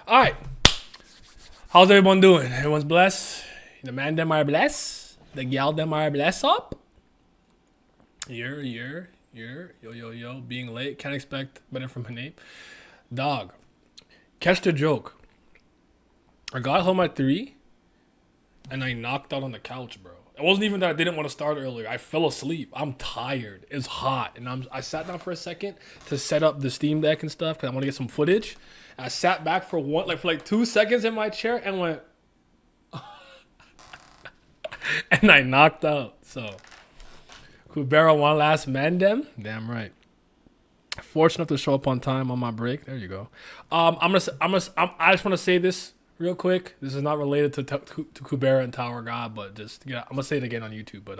All right. How's everyone doing? Everyone's blessed. The man them are blessed. The gal them are blessed up. Yo. Being late. Can't expect better from a name. Dog. Catch the joke. I got home at 3 and I knocked out on the couch, bro. It wasn't even that I didn't want to start earlier. I fell asleep. I'm tired. It's hot. And I sat down for a second to set up the Steam Deck and stuff because I want to get some footage. I sat back for 2 seconds in my chair and went, and I knocked out. So, Kubera one last man dem. Damn right. Fortunate enough to show up on time on my break. There you go. I just want to say this real quick. This is not related to Kubera and Tower God, but just I'm gonna say it again on YouTube. But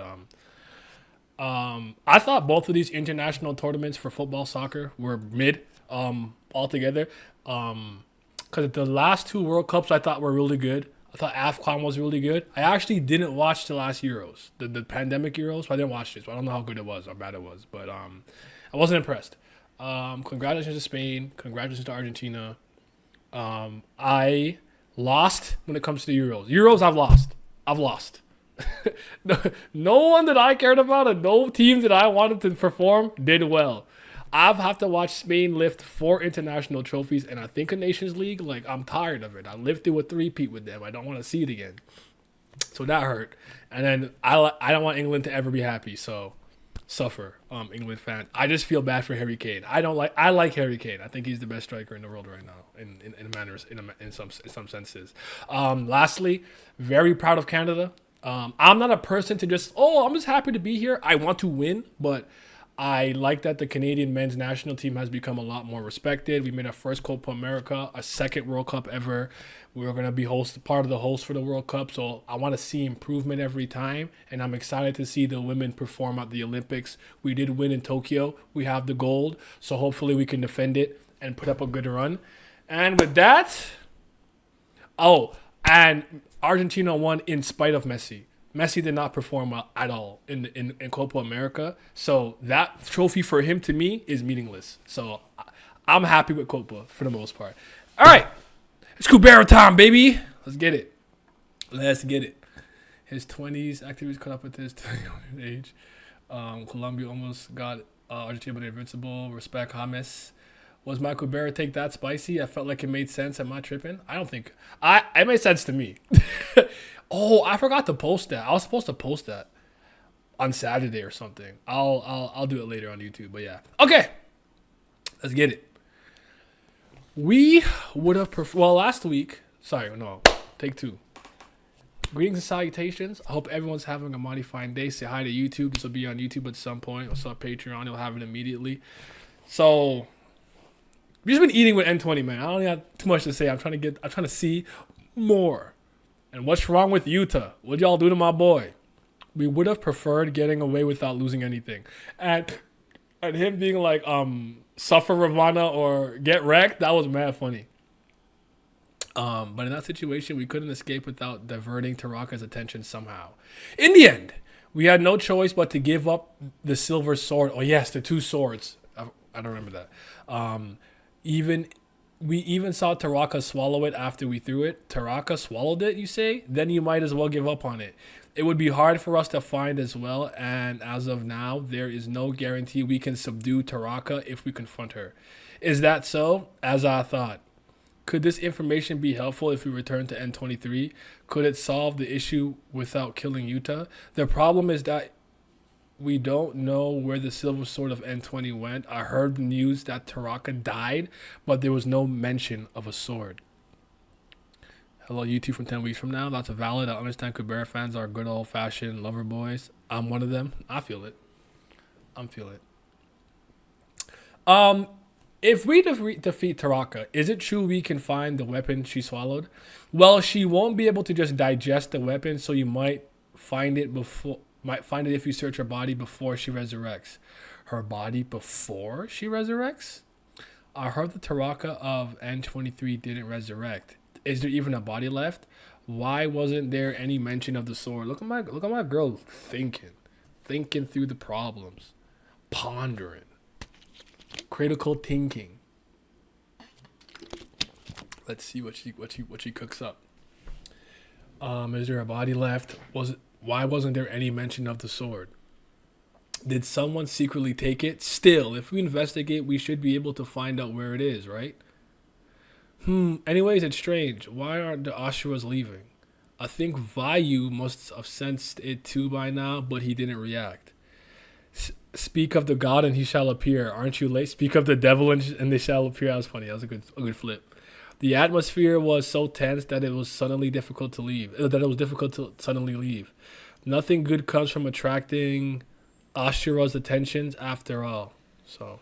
I thought both of these international tournaments for football, soccer were mid altogether. Because the last 2 World Cups I thought were really good. I thought AFCON was really good. I actually didn't watch the last Euros, the pandemic Euros. So I didn't watch this. So I don't know how good it was or bad it was, but I wasn't impressed. Congratulations to Spain. Congratulations to Argentina. I lost when it comes to the Euros. Euros, I've lost. No one that I cared about and no team that I wanted to perform did well. I've have to watch Spain lift 4 international trophies, and I think a Nations League. Like, I'm tired of it. I lived through a 3-peat with them. I don't want to see it again. So that hurt. And then I don't want England to ever be happy. So suffer, England fan. I just feel bad for Harry Kane. I like Harry Kane. I think he's the best striker in the world right now. In some senses. Lastly, very proud of Canada. I'm not a person to just I'm just happy to be here. I want to win, but I like that the Canadian men's national team has become a lot more respected. We made our first Copa America, a second World Cup ever. We're going to be part of the host for the World Cup, so I want to see improvement every time, and I'm excited to see the women perform at the Olympics. We did win in Tokyo. We have the gold, so hopefully we can defend it and put up a good run. And with that, and Argentina won in spite of Messi. Messi did not perform well at all in Copa America. So that trophy for him, to me, is meaningless. So I'm happy with Copa for the most part. All right. It's Kubera time, baby. Let's get it. His 20s activities caught up with his age. Colombia almost got Argentina, but invincible. Respect, James. Was my Kubera take that spicy? I felt like it made sense. Am I tripping? I don't think. It made sense to me. Oh, I forgot to post that. I was supposed to post that on Saturday or something. I'll do it later on YouTube. But yeah. Okay. Let's get it. We would have last week. Sorry, no. Take 2. Greetings and salutations. I hope everyone's having a mighty fine day. Say hi to YouTube. This will be on YouTube at some point. What's up, Patreon? You'll have it immediately. So we've just been eating with N20, man. I don't have too much to say. I'm trying to see more. And what's wrong with Utah? What y'all do to my boy? We would have preferred getting away without losing anything. And him being like, suffer Ravana or get wrecked, that was mad funny. But in that situation, we couldn't escape without diverting Taraka's attention somehow. In the end, we had no choice but to give up the silver sword. Oh, yes, the 2 swords. I don't remember that. We even saw Taraka swallow it after we threw it. Taraka swallowed it, you say? Then you might as well give up on it. It would be hard for us to find as well, and as of now, there is no guarantee we can subdue Taraka if we confront her. Is that so? As I thought. Could this information be helpful if we return to N23? Could it solve the issue without killing Utah? The problem is that we don't know where the silver sword of N20 went. I heard news that Taraka died, but there was no mention of a sword. Hello, YouTube from 10 weeks from now. That's a valid. I understand Kubera fans are good old-fashioned lover boys. I'm one of them. I feel it. If we defeat Taraka, is it true we can find the weapon she swallowed? Well, she won't be able to just digest the weapon, so you might find it if you search her body before she resurrects. Her body before she resurrects? I heard the Taraka of N23 didn't resurrect. Is there even a body left? Why wasn't there any mention of the sword? Look at my girl thinking through the problems, pondering, critical thinking. Let's see what she cooks up. Is there a body left? Why wasn't there any mention of the sword? Did someone secretly take it? Still, if we investigate, we should be able to find out where it is, right? Anyways, it's strange. Why aren't the Ashuras leaving? I think Vayu must have sensed it too by now, but he didn't react. Speak of the god and he shall appear. Aren't you late? Speak of the devil and they shall appear. That was funny. That was a good flip. The atmosphere was so tense that it was suddenly difficult to leave. That it was difficult to suddenly leave. Nothing good comes from attracting Ashura's attentions after all. So,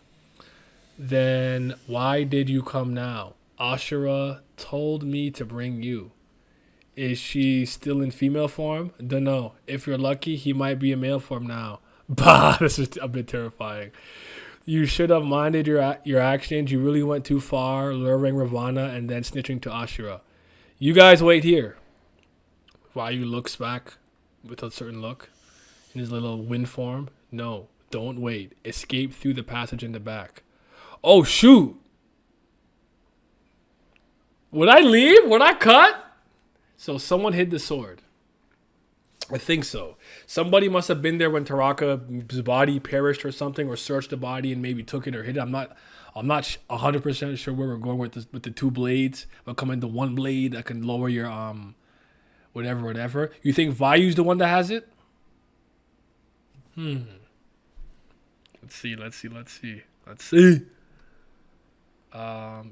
then why did you come now? Ashura told me to bring you. Is she still in female form? Dunno. If you're lucky, he might be in male form now. Bah, this is a bit terrifying. You should have minded your actions. You really went too far, luring Ravana and then snitching to Ashura. You guys wait here. Vayu looks back with a certain look in his little wind form. No, don't wait. Escape through the passage in the back. Oh, shoot. Would I leave? Would I cut? So someone hid the sword. I think so. Somebody must have been there when Taraka's body perished or something, or searched the body and maybe took it or hid it. I'm not 100% sure where we're going with this, with the two blades. We'll come into one blade that can lower your whatever. You think Vayu's the one that has it? Let's see.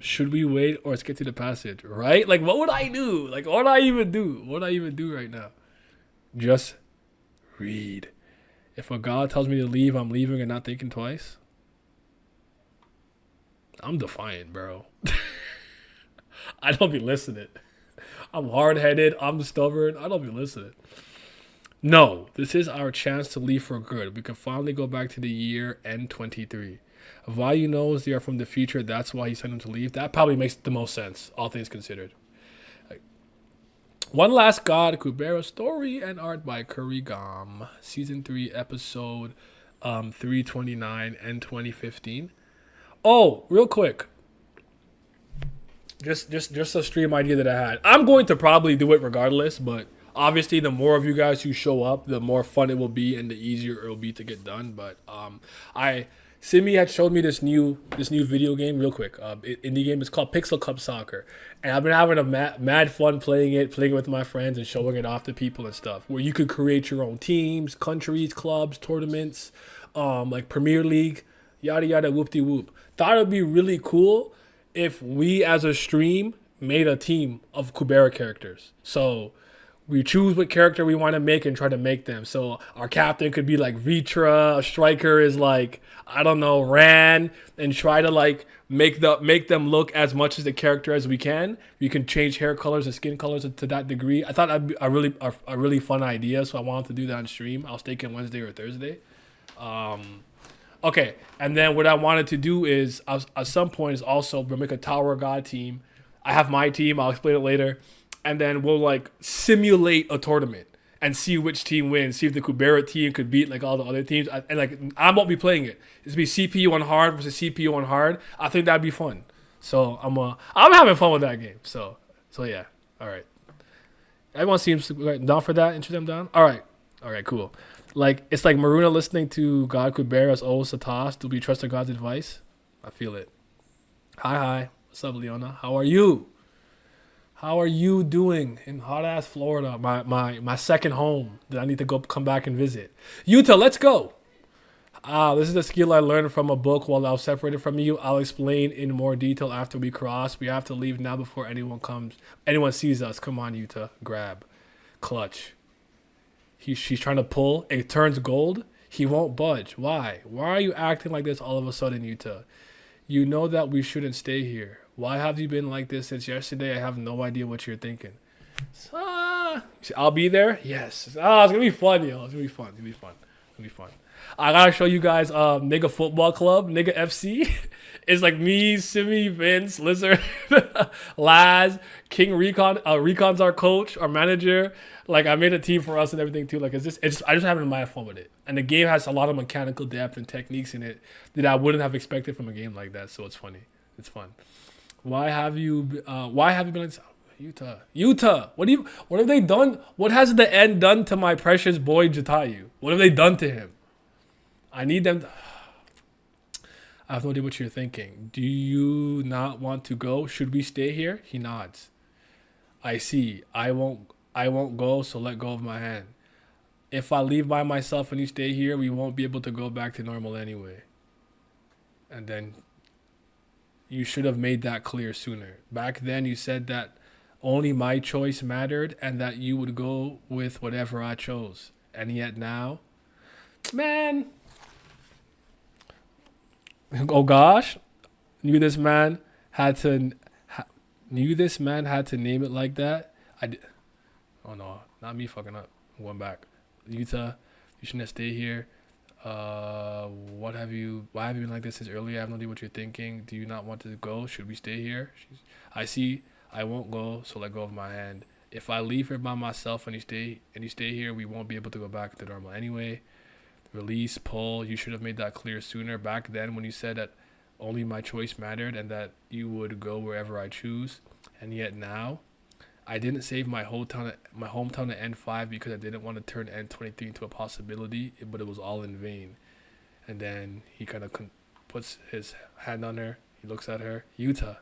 Should we wait or let's get to the passage? Right? Like, what would I do? Like, what would I even do? What would I even do right now? Just read. If a god tells me to leave, I'm leaving and not thinking twice. I'm defiant, bro. I don't be listening. I'm hard-headed. I'm stubborn. I don't be listening. No, this is our chance to leave for good. We can finally go back to the year N23. Vayu knows they are from the future. That's why he sent them to leave. That probably makes the most sense, all things considered. One Last God, Kubera, story and art by Kurigam. Season 3, episode 329 and 2015. Oh, real quick. Just a stream idea that I had. I'm going to probably do it regardless, but obviously the more of you guys who show up, the more fun it will be and the easier it will be to get done. But Simi had showed me this new video game real quick. Indie game. It's called Pixel Cup Soccer, and I've been having a mad fun playing it with my friends and showing it off to people and stuff. Where you could create your own teams, countries, clubs, tournaments, like Premier League, yada yada, whoop de whoop. Thought it'd be really cool if we as a stream made a team of Kubera characters. So we choose what character we want to make and try to make them. So our captain could be like Vitra, a striker is like, I don't know, Ran, and try to like make them look as much as the character as we can. We can change hair colors and skin colors to that degree. I thought that'd be a really fun idea, so I wanted to do that on stream. I was thinking Wednesday or Thursday. Okay, and then what I wanted to do is at some point is also we'll make a Tower God team. I have my team. I'll explain it later. And then we'll like simulate a tournament and see which team wins. See if the Kubera team could beat like all the other teams. And like I won't be playing it. It's be CPU on hard versus CPU on hard. I think that'd be fun. So I'm having fun with that game. So yeah. All right. Everyone seems down for that. Intro them down. All right, cool. Like it's like Maruna listening to God Kubera's old Satas. Do we trust the God's advice? I feel it. Hi. What's up, Leona? How are you? How are you doing in hot ass Florida? My second home that I need to come back and visit. Utah, let's go. This is a skill I learned from a book while I was separated from you. I'll explain in more detail after we cross. We have to leave now before anyone sees us. Come on, Utah. Grab. Clutch. She's trying to pull. It turns gold. He won't budge. Why? Why are you acting like this all of a sudden, Utah? You know that we shouldn't stay here. Why have you been like this since yesterday? I have no idea what you're thinking. I'll be there? Yes. It's going to be fun, yo. It's going to be fun. I got to show you guys Nigga Football Club, Nigga FC. It's like me, Simi, Vince, Lizard, Laz, King Recon. Recon's our coach, our manager. Like, I made a team for us and everything, too. Like, I just having my fun with it. And the game has a lot of mechanical depth and techniques in it that I wouldn't have expected from a game like that. So it's funny. It's fun. Why have you been like this? Utah. What have they done? What has the end done to my precious boy Jatayu? What have they done to him? I need them. I have no idea what you're thinking. Do you not want to go? Should we stay here? He nods. I see. I won't go, so let go of my hand. If I leave by myself and you stay here, we won't be able to go back to normal anyway. And then you should have made that clear sooner. Back then you said that only my choice mattered and that you would go with whatever I chose. And yet now, man, oh gosh, knew this man had to knew this man had to name it like that. I did. Oh no, not me fucking up. I'm going back. Utah, you shouldn't stay here. Why have you been like this since earlier? I have no idea what you're thinking. Do you not want to go? Should we stay here? I see. I won't go, so let go of my hand. If I leave here by myself and you stay here, we won't be able to go back to normal anyway. Release, pull. You should have made that clear sooner. Back then, when you said that only my choice mattered and that you would go wherever I choose, and yet now, I didn't save my hometown at N5 because I didn't want to turn N23 into a possibility, but it was all in vain. And then he kind of puts his hand on her. He looks at her, Utah,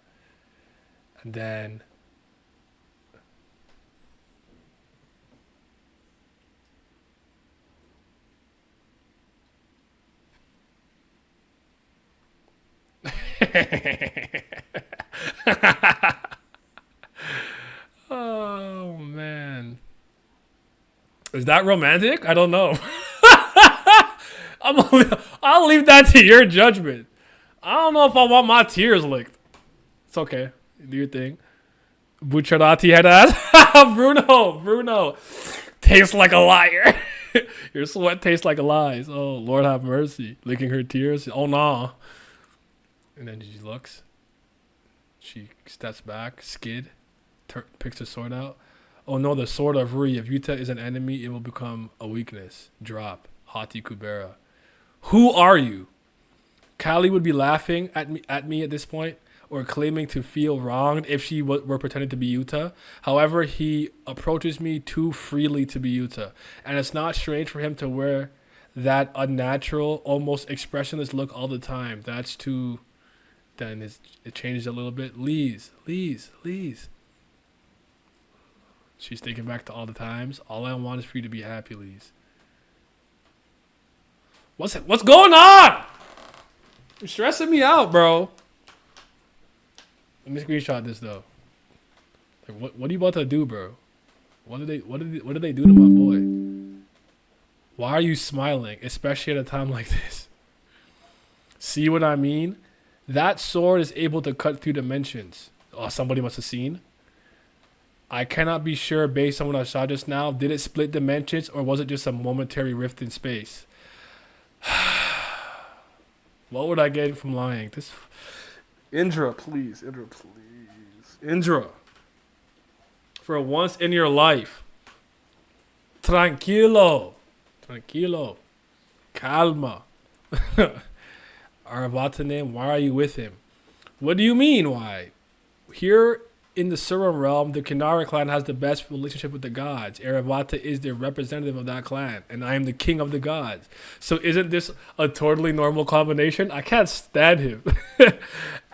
and then oh man, is that romantic? I don't know. I'll leave that to your judgment. I don't know if I want my tears licked. It's okay. Do your thing. Bucciarati head ass. Bruno. Tastes like a liar. Your sweat tastes like a lie. Oh, Lord have mercy. Licking her tears. Oh, no. And then she looks. She steps back. Skid. Picks the sword out. Oh, no, the sword of Rui. If Yuta is an enemy, it will become a weakness. Drop. Hati Kubera. Who are you? Callie would be laughing at me at this point, or claiming to feel wronged if she were pretending to be Yuta. However, he approaches me too freely to be Yuta, and it's not strange for him to wear that unnatural, almost expressionless look all the time. That's too. Then it changes a little bit. Leez. She's thinking back to all the times. All I want is for you to be happy, Leez. What's going on? You're stressing me out, bro. Let me screenshot this though. Like, what are you about to do, bro? What did they do to my boy? Why are you smiling, especially at a time like this? See what I mean? That sword is able to cut through dimensions. Oh, somebody must have seen. I cannot be sure based on what I saw just now. Did it split dimensions or was it just a momentary rift in space? What would I get from lying? This Indra, please. Indra. For once in your life. Tranquilo. Calma. Aravatane, why are you with him? What do you mean, why? Here in the Surum realm, the Kinara clan has the best relationship with the gods. Aravata is the representative of that clan, and I am the king of the gods. So isn't this a totally normal combination? I can't stand him.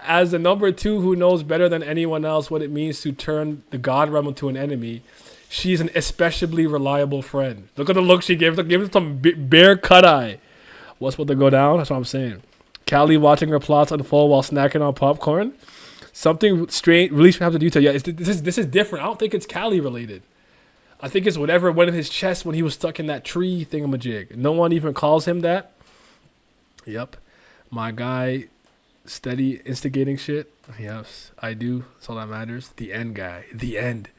As the number 2 who knows better than anyone else what it means to turn the god realm into an enemy, she's an especially reliable friend. Look at the look she gave. Give him some bare cut eye. What's about to go down? That's what I'm saying. Callie watching her plots unfold while snacking on popcorn. Something strange released from Utah. Yeah, this is different. I don't think it's Callie related. I think it's whatever went in his chest when he was stuck in that tree thingamajig. No one even calls him that. Yep. My guy, steady instigating shit. Yes, I do. That's all that matters. The end guy. The end.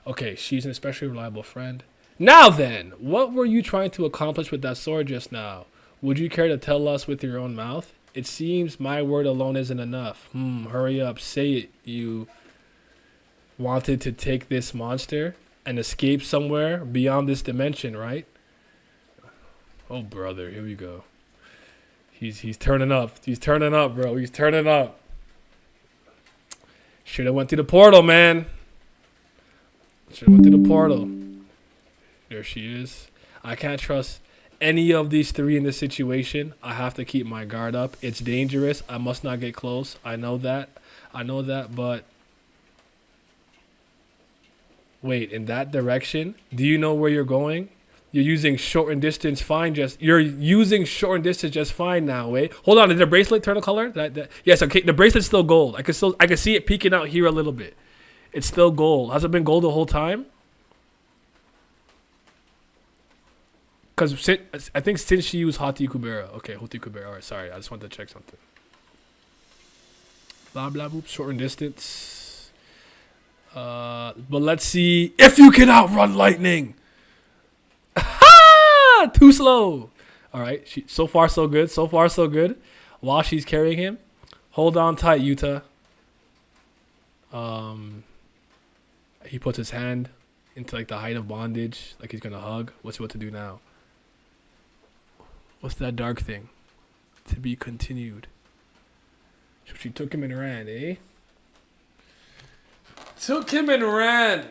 Okay, she's an especially reliable friend. Now then, what were you trying to accomplish with that sword just now? Would you care to tell us with your own mouth? It seems my word alone isn't enough. Hurry up, say it. You wanted to take this monster and escape somewhere beyond this dimension, right? Oh, brother, here we go. He's turning up. He's turning up, bro. He's turning up. Should have went through the portal, man. Should have went through the portal. There she is. I can't trust any of these three in this situation. I have to keep my guard up. It's dangerous. I must not get close. I know that. But wait, in that direction? Do you know where you're going? You're using short and distance fine. You're using short and distance just fine now. Wait, hold on. Did the bracelet turn a color? Yes. Okay. The bracelet's still gold. I can see it peeking out here a little bit. It's still gold. Has it been gold the whole time? Because I think since she used Hoti Kubera. Okay, Hoti Kubera. All right, sorry. I just wanted to check something. Blah, blah, boop. Short and distance. But let's see if you can outrun lightning. Ha! Too slow. All right. So far, so good. So far, so good. While she's carrying him. Hold on tight, Yuta. He puts his hand into like the height of bondage. Like he's going to hug. What's what to do now? What's that dark thing? To be continued. So she took him and ran, eh? Took him and ran.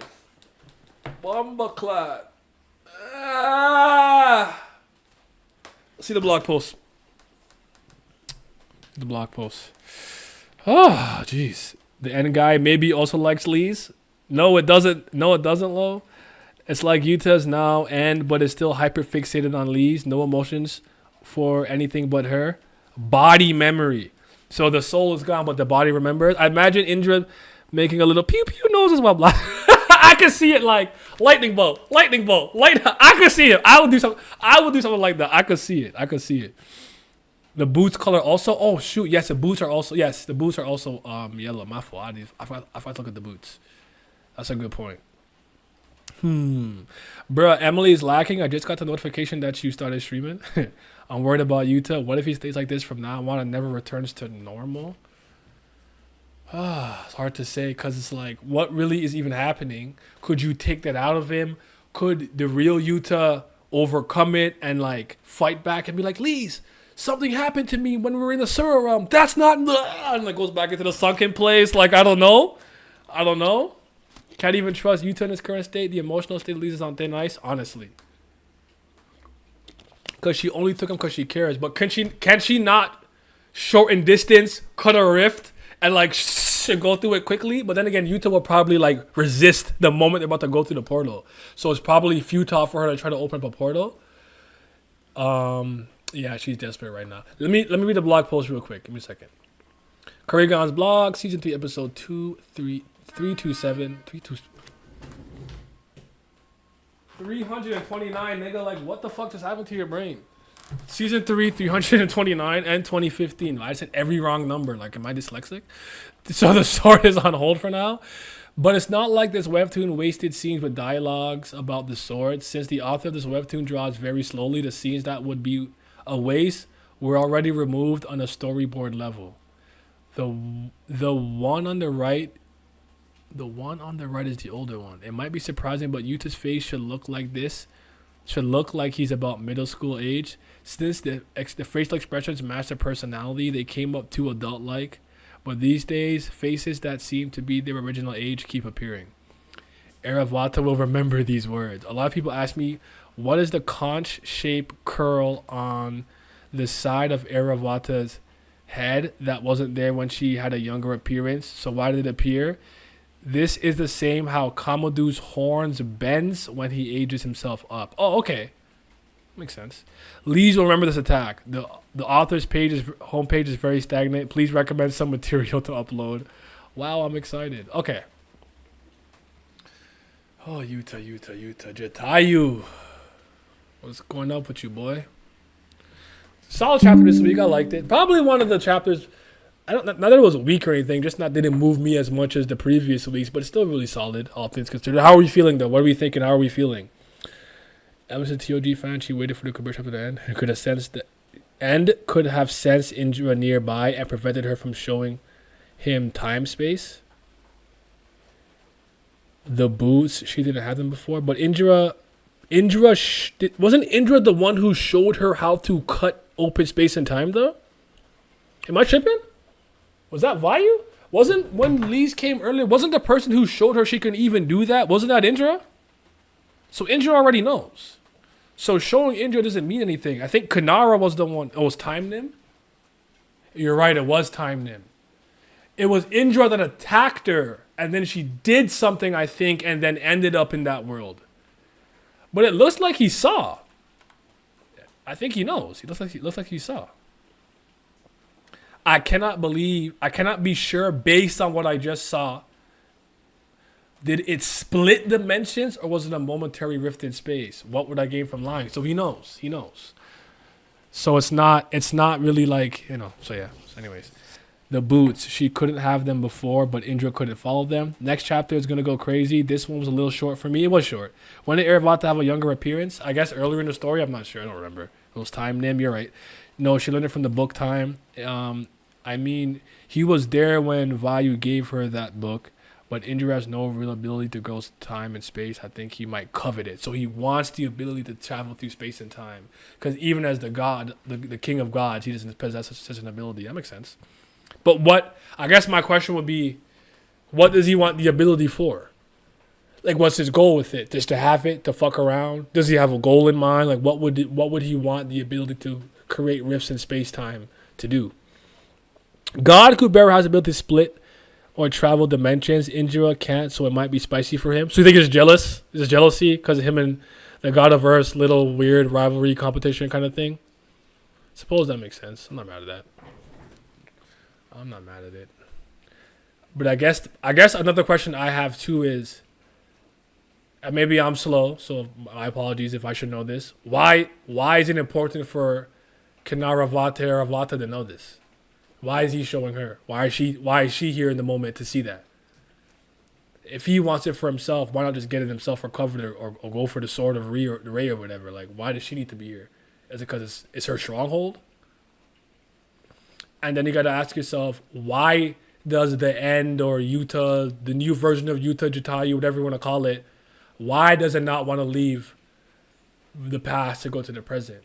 Bombaclat. Let's see the blog post. The blog post. Oh, jeez. The end guy maybe also likes Leez. No, it doesn't. No, it doesn't, Lo. It's like Yuta's now end, but is still hyper fixated on Leez. No emotions for anything but her. Body memory. So the soul is gone, but the body remembers. I imagine Indra making a little pew pew noses while black. I can see it like lightning bolt. I can see it. I would do something like that. I could see it. The boots color also. Oh shoot! Yes, the boots are also. Yellow. My fault. I forgot to look at the boots. That's a good point. Bruh, Emily's lacking. I just got the notification that you started streaming. I'm worried about Yuta. What if he stays like this from now on and never returns to normal? It's hard to say because it's like, what really is even happening? Could you take that out of him? Could the real Yuta overcome it and like fight back and be like, Leez, something happened to me when we were in the sewer realm. That's not, and like goes back into the sunken place. Like, I don't know. Can't even trust Yuta in his current state. The emotional state leaves us on thin ice, honestly. Because she only took him because she cares. But can she not shorten distance, cut a rift, and like go through it quickly? But then again, Yuta will probably like resist the moment they're about to go through the portal. So it's probably futile for her to try to open up a portal. Yeah, she's desperate right now. Let me read the blog post real quick. Give me a second. Kurrigan's blog, season 3, episode 329, nigga. Like, what the fuck just happened to your brain? Season 3, 329, and 2015. I said every wrong number. Like, am I dyslexic? So the sword is on hold for now. But it's not like this webtoon wasted scenes with dialogues about the sword. Since the author of this webtoon draws very slowly, the scenes that would be a waste were already removed on a storyboard level. The one on the right is the older one. It might be surprising, but Yuta's face should look like this. Should look like he's about middle school age. Since the facial expressions match the personality, they came up too adult-like. But these days, faces that seem to be their original age keep appearing. Eravata will remember these words. A lot of people ask me, what is the conch-shaped curl on the side of Eravata's head that wasn't there when she had a younger appearance? So why did it appear? This is the same how Kamodu's horns bends when he ages himself up. Oh, okay. Makes sense. Leez will remember this attack. The author's homepage is very stagnant. Please recommend some material to upload. Wow, I'm excited. Okay. Oh, Yuta, Jatayu. What's going up with you, boy? Solid chapter this week. I liked it. Probably one of the chapters. Not that it was weak or anything. Just didn't move me as much as the previous weeks, but it's still really solid, all things considered. How are we feeling though? What are we thinking? How are we feeling? Emerson TOG fan. She waited for the Kubera chapter to end. And could have sensed Indra nearby and prevented her from showing him time space. The boots, she didn't have them before, but wasn't Indra the one who showed her how to cut open space and time though? Am I tripping? Was that Vayu? Wasn't when Leez came earlier? Wasn't the person who showed her she can even do that? Wasn't that Indra? So Indra already knows. So showing Indra doesn't mean anything. I think Kanara was the one. It was Time Nim. You're right. It was Time Nim. It was Indra that attacked her, and then she did something, I think, and then ended up in that world. But it looks like he saw. I think he knows. He looks like he saw. I cannot be sure based on what I just saw. Did it split dimensions or was it a momentary rift in space? What would I gain from lying? So he knows. He knows. So it's not really like, so yeah. So anyways, the boots, she couldn't have them before, but Indra couldn't follow them. Next chapter is going to go crazy. This one was a little short for me. It was short. When did Erevat have a younger appearance? I guess earlier in the story. I'm not sure. I don't remember. It was Time Nim. You're right. No, she learned it from the book Time. I mean, he was there when Vayu gave her that book, but Indra has no real ability to go time and space. I think he might covet it. So he wants the ability to travel through space and time. Because even as the god, the king of gods, he doesn't possess such an ability. That makes sense. But I guess my question would be, what does he want the ability for? Like, what's his goal with it? Just to have it, to fuck around? Does he have a goal in mind? Like, what would he want the ability to create rifts in space-time to do? God Kubera has the ability to split or travel dimensions. Indra can't, so it might be spicy for him. So you think he's jealous? Is it jealousy because of him and the God of Earth's little weird rivalry competition kind of thing? Suppose that makes sense. I'm not mad at that. I'm not mad at it. But I guess another question I have too is, and maybe I'm slow, so my apologies if I should know this. Why is it important for Kanara Vata to know this? Why is he showing her? Why is she here in the moment to see that? If he wants it for himself, why not just get it himself or cover it or go for the sword of Ray or whatever? Like, why does she need to be here? Is it because it's her stronghold? And then you got to ask yourself, why does the end or Yuta, the new version of Yuta, Jatayu, whatever you want to call it, why does it not want to leave the past to go to the present?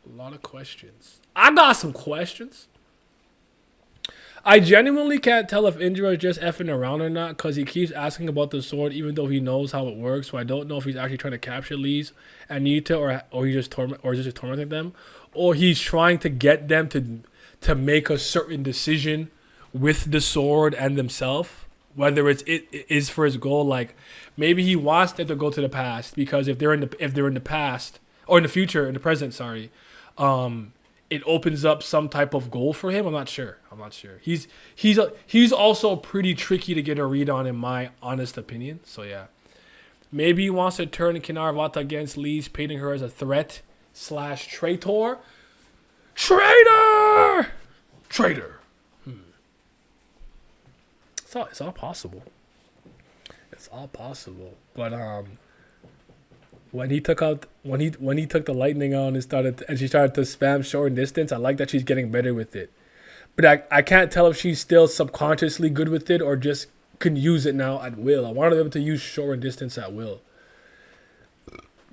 A lot of questions. I got some questions. I genuinely can't tell if Indra is just effing around or not because he keeps asking about the sword even though he knows how it works. So I don't know if he's actually trying to capture Leez and Yuta or he's just tormenting them, or he's trying to get them to make a certain decision with the sword and themselves. Whether it is for his goal, like maybe he wants them to go to the past because if they're in the past or in the future, in the present, sorry, it opens up some type of goal for him. I'm not sure. He's also pretty tricky to get a read on, in my honest opinion. So yeah, maybe he wants to turn Kinarvata against Leez, painting her as a threat / traitor. Traitor. It's all possible. It's all possible. But when he took the lightning out and she started to spam short and distance, I like that she's getting better with it. But I can't tell if she's still subconsciously good with it or just can use it now at will. I want her to be able to use short and distance at will.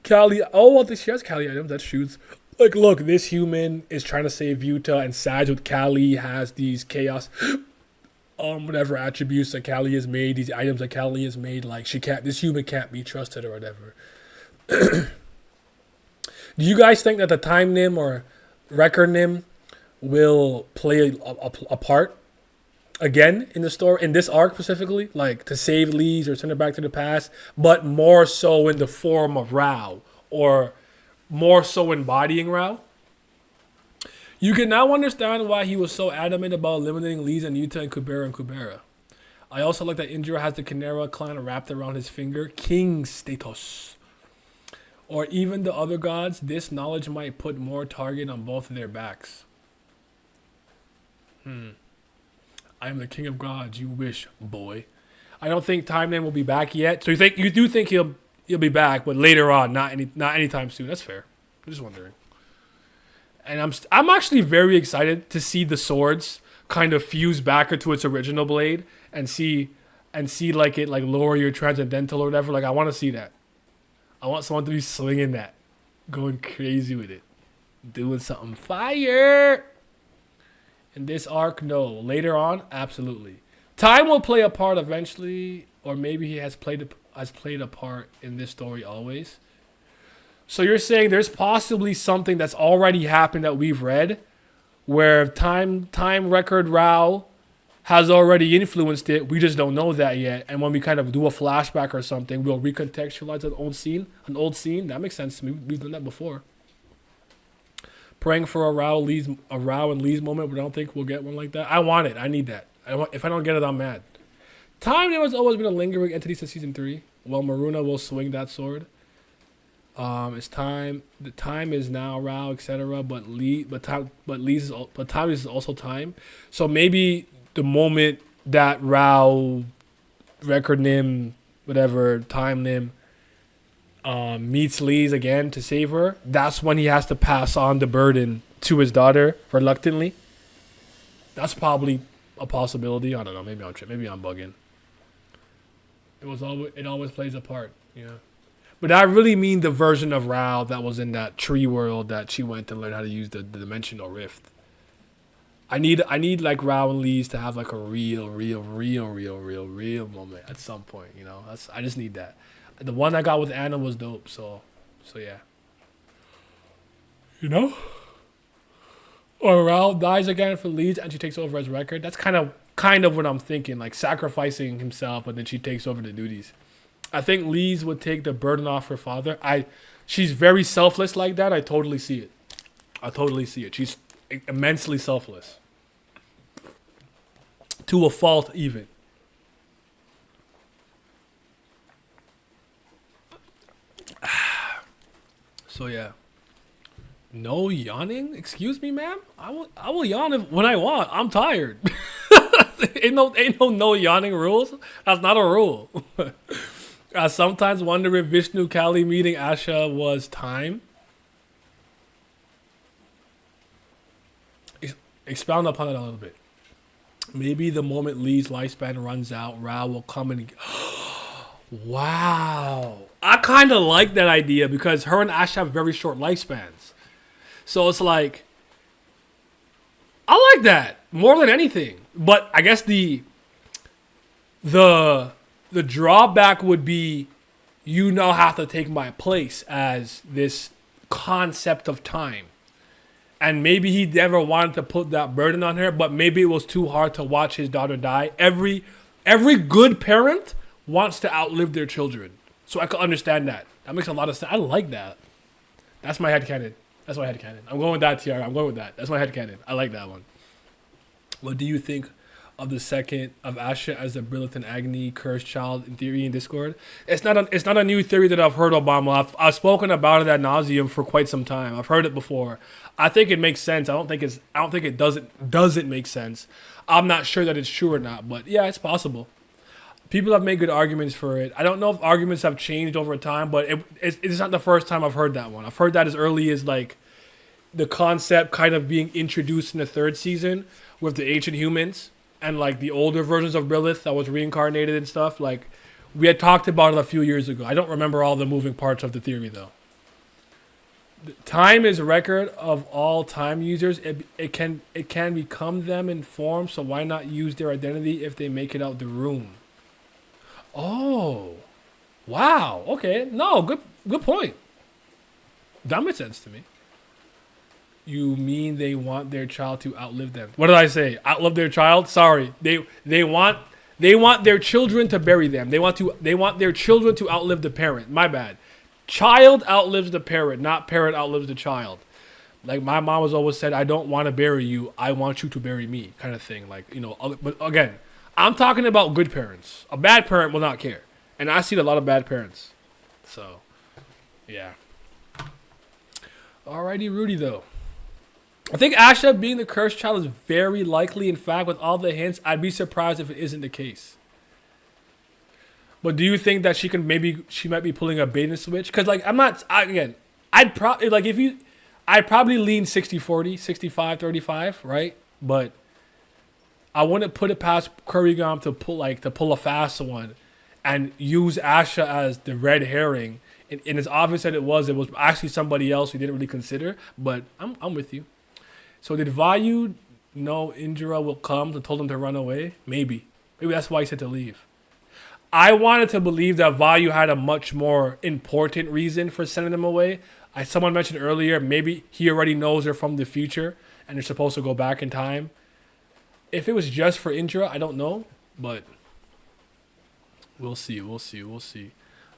Kali, she has Kali items that shoots. Like, look, this human is trying to save Yuta and sides with Kali, has these chaos whatever attributes that Kali has made, these items that Kali has made, like this human can't be trusted or whatever. Do you guys think that the Time Nim or Record Nim will play a part again in the story, in this arc specifically, like to save Leez or send her back to the past, but more so in the form of Rao or more so embodying Rao? You can now understand why he was so adamant about eliminating Leez and Yuta and Kubera. I also like that Indra has the Canera clan wrapped around his finger. King status. Or even the other gods, this knowledge might put more target on both of their backs. I am the king of gods, you wish, boy. I don't think Time Name will be back yet. So you do think he'll be back, but later on, not anytime soon. That's fair. I'm just wondering. And I'm actually very excited to see the swords kind of fuse back into its original blade and see like it like lower your transcendental or whatever. Like I want to see that. I want someone to be slinging that. Going crazy with it. Doing something fire. In this arc, no. Later on, absolutely. Time will play a part eventually, or maybe he has played a part in this story always. So you're saying there's possibly something that's already happened that we've read, where time record Rao has already influenced it. We just don't know that yet. And when we kind of do a flashback or something, we'll recontextualize an old scene. That makes sense to me. We've done that before. Praying for a Rao and Leez moment, but I don't think we'll get one like that. I want it. I need that. If I don't get it, I'm mad. Time has always been a lingering entity since season 3. Well, Maruna will swing that sword. It's time. The time is now Rao, etc. But time is also time. So maybe the moment that Rao, record Nim, whatever time Nim, meets Leez again to save her, that's when he has to pass on the burden to his daughter reluctantly. That's probably a possibility. I don't know. Maybe I'm bugging. It always plays a part. Yeah. But I really mean the version of Rao that was in that tree world that she went to learn how to use the dimensional rift. I need like Rao and Leez to have like a real moment at some point. You know, I just need that. The one I got with Anna was dope. So yeah. You know. Or Rao dies again for Leez and she takes over as record. That's kind of what I'm thinking, like sacrificing himself, but then she takes over the duties. I think Leez would take the burden off her father. She's very selfless like that. I totally see it. She's immensely selfless. To a fault, even. So yeah. No yawning? Excuse me, ma'am? I will yawn when I want. I'm tired. ain't no yawning rules. That's not a rule. I sometimes wonder if Vishnu Kali meeting Asha was time. Expound upon it a little bit. Maybe the moment Lee's lifespan runs out, Rao will come and... Wow. I kind of like that idea because her and Asha have very short lifespans. So it's like... I like that more than anything. But I guess the drawback would be you now have to take my place as this concept of time. And maybe he never wanted to put that burden on her, but maybe it was too hard to watch his daughter die. Every good parent wants to outlive their children. So I could understand that. That makes a lot of sense. I like that. That's my headcanon. I'm going with that, Tiara. I'm going with that. That's my headcanon. I like that one. What do you think of the second of Asha as the Brilith and Agni cursed child in theory in Discord? It's not a new theory that I've heard, Obama. I've spoken about it ad nauseum for quite some time. I've heard it before. I think it makes sense. I don't think it doesn't make sense. I'm not sure that it's true or not, but yeah, it's possible. People have made good arguments for it. I don't know if arguments have changed over time, but it's not the first time I've heard that one. I've heard that as early as like the concept kind of being introduced in the 3rd season with the ancient humans and like the older versions of Brilith that was reincarnated and stuff. Like we had talked about it a few years ago. I don't remember all the moving parts of the theory though. Time is a record of all time users. It can become them in form, so why not use their identity if they make it out the room? Oh, wow. Okay, no, good point. That makes sense to me. You mean they want their child to outlive them? What did I say? Outlive their child? Sorry, they want their children to bury them. They want their children to outlive the parent. My bad. Child outlives the parent, not parent outlives the child. Like my mom has always said, I don't want to bury you. I want you to bury me, kind of thing. Like, you know, but again, I'm talking about good parents. A bad parent will not care. And I see a lot of bad parents. So, yeah. Alrighty, Rudy, though. I think Asha being the cursed child is very likely. In fact, with all the hints, I'd be surprised if it isn't the case. But do you think that she might be pulling a bait and switch? Because, like, I'd probably lean 60-40, 65-35, right? But I wouldn't put it past Kurragam to pull a fast one and use Asha as the red herring and it's obvious that it was actually somebody else we didn't really consider. But I'm with you. So did Vayu know Indra will come and told him to run away? Maybe that's why he said to leave. I wanted to believe that Vayu had a much more important reason for sending them away. Someone mentioned earlier, maybe he already knows they're from the future and they're supposed to go back in time. If it was just for Indra, I don't know, but we'll see.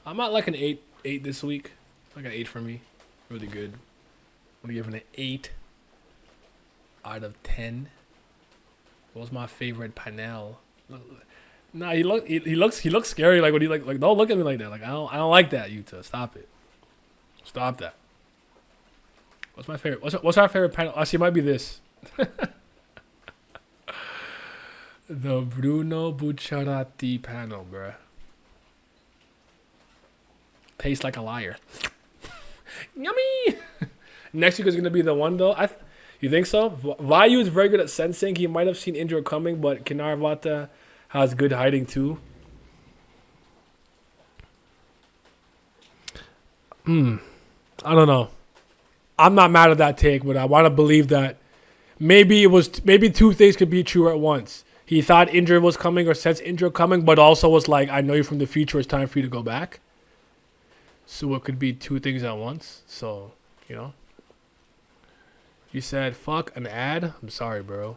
I'm at like an 8 this week. Like an 8 for me. Really good. I'm gonna give it an 8 out of 10. What was my favorite panel? Nah, he looks scary. Like when he like don't look at me like that. Like I don't like that, Yuta. Stop it. Stop that. What's my favorite? What's our favorite panel? Actually, it might be this. The Bruno Bucciarati panel, bruh. Tastes like a liar. Yummy. Next week is gonna be the one though. You think so? Vayu is very good at sensing. He might have seen Indra coming, but Kinarvata has good hiding too. I don't know. I'm not mad at that take, but I want to believe that maybe two things could be true at once. He thought Indra was coming or sensed Indra coming, but also was like, I know you're from the future. It's time for you to go back. So it could be two things at once. So, you know. You said, fuck an ad? I'm sorry, bro.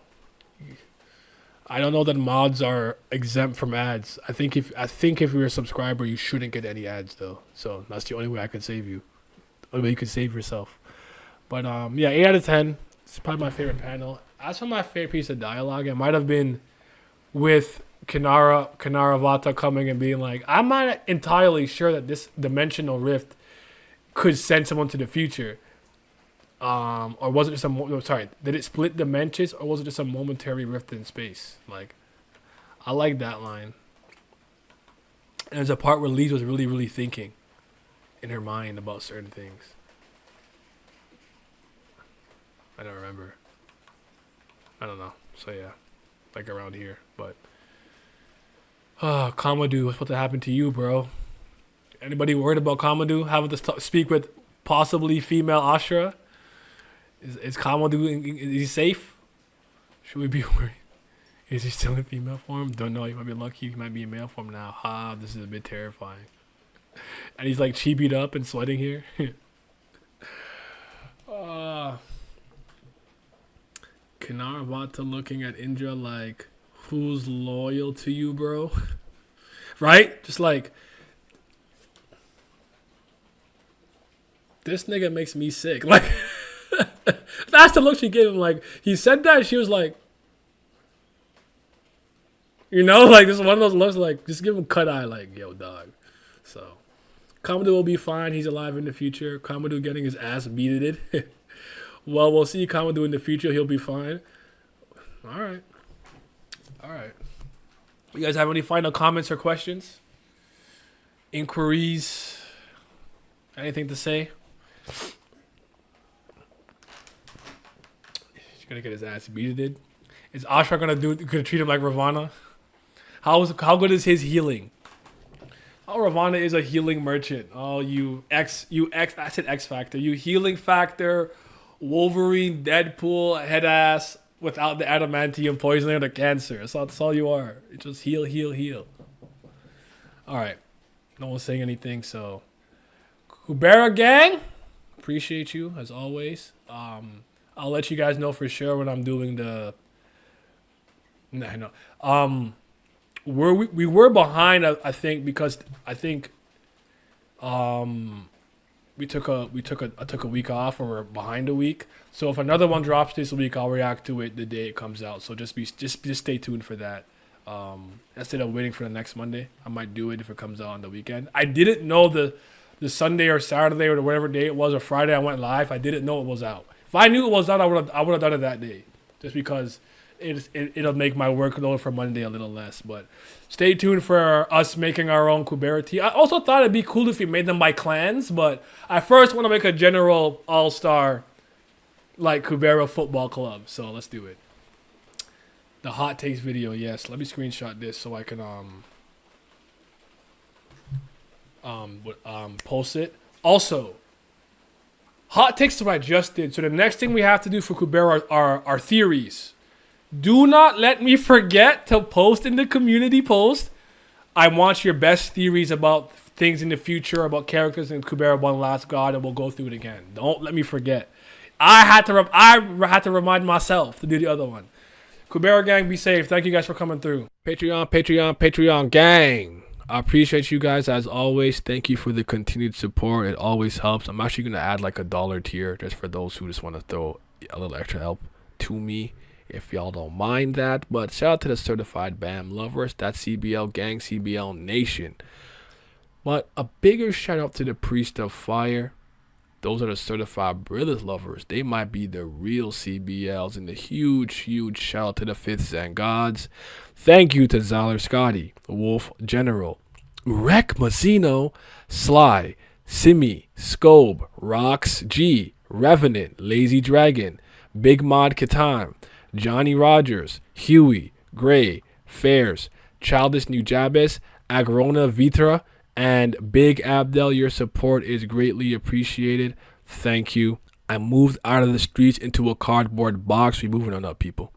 I don't know that mods are exempt from ads. I think if you're a subscriber, you shouldn't get any ads though. So that's the only way I can save you. The only way you can save yourself. But yeah, 8 out of 10. It's probably my favorite panel. As for my favorite piece of dialogue, it might have been with Kinaravata coming and being like, I'm not entirely sure that this dimensional rift could send someone to the future. Or was it just did it split dimensions or was it just a momentary rift in space? Like, I like that line. And there's a part where Leez was really, really thinking in her mind about certain things. I don't remember. I don't know. So yeah, like around here. But Kamadou, what's about to happen to you, bro? Anybody worried about Kamadou having to speak with possibly female Ashura? Is Kamadou, is he safe? Should we be worried? Is he still in female form? Don't know. He might be lucky. He might be in male form now. This is a bit terrifying. And he's like chibied up and sweating here. Kinarvata looking at Indra like, who's loyal to you, bro? Right? Just like, this nigga makes me sick. Like, that's the look she gave him. Like, he said that, she was like, you know, like, this is one of those looks, like, just give him cut eye, like, yo, dog. So, Kamadou will be fine. He's alive in the future. Kamadou getting his ass beated. Well, we'll see Kamadou in the future. He'll be fine. All right. You guys have any final comments or questions? Inquiries? Anything to say? He's gonna get his ass beated. Is Ashra gonna treat him like Ravana? How good is his healing? Oh, Ravana is a healing merchant. Oh, I said X Factor. You healing factor, Wolverine, Deadpool, head ass without the adamantium poisoning or the cancer. That's all you are. You just heal. All right. No one's saying anything, so Kubera gang, appreciate you as always. I'll let you guys know for sure when I'm doing the. We were behind, I think, because I think I took a week off, or we're behind a week. So if another one drops this week, I'll react to it the day it comes out. So just stay tuned for that. Instead of waiting for the next Monday, I might do it if it comes out on the weekend. I didn't know the Sunday or Saturday or whatever day it was, or Friday I went live. I didn't know it was out. If I knew it was out, I would have done it that day, just because it'll make my workload for Monday a little less. But stay tuned for us making our own Kubera team. I also thought it'd be cool if we made them by clans, but I first want to make a general all-star like Kubera football club. So let's do it. The hot takes video, yes. Let me screenshot this so I can post it. Also, hot takes that I just did. So the next thing we have to do for Kubera are theories. Do not let me forget to post in the community post. I want your best theories about things in the future, about characters in Kubera One Last God, and we'll go through it again. Don't let me forget. I had to remind myself to do the other one. Kubera gang, be safe. Thank you guys for coming through. Patreon gang. I appreciate you guys as always. Thank you for the continued support. It always helps. I'm actually gonna add like $1 tier just for those who just want to throw a little extra help to me, if y'all don't mind that. But shout out to the certified BAM lovers. That's CBL gang, CBL nation. But a bigger shout out to the priest of fire. Those are the certified brothers lovers. They might be the real CBLs. And the huge shout out to the fifths and gods. Thank you to Zoller Scotty, Wolf General, Rec Mazzino, Sly, Simi, Scobe, Rox G, Revenant, Lazy Dragon, Big Mod Catan, Johnny Rogers, Huey, Gray, Fairs, Childish Nujabes, Agrona Vitra, and Big Abdel. Your support is greatly appreciated. Thank you. I moved out of the streets into a cardboard box. We're moving on up, people.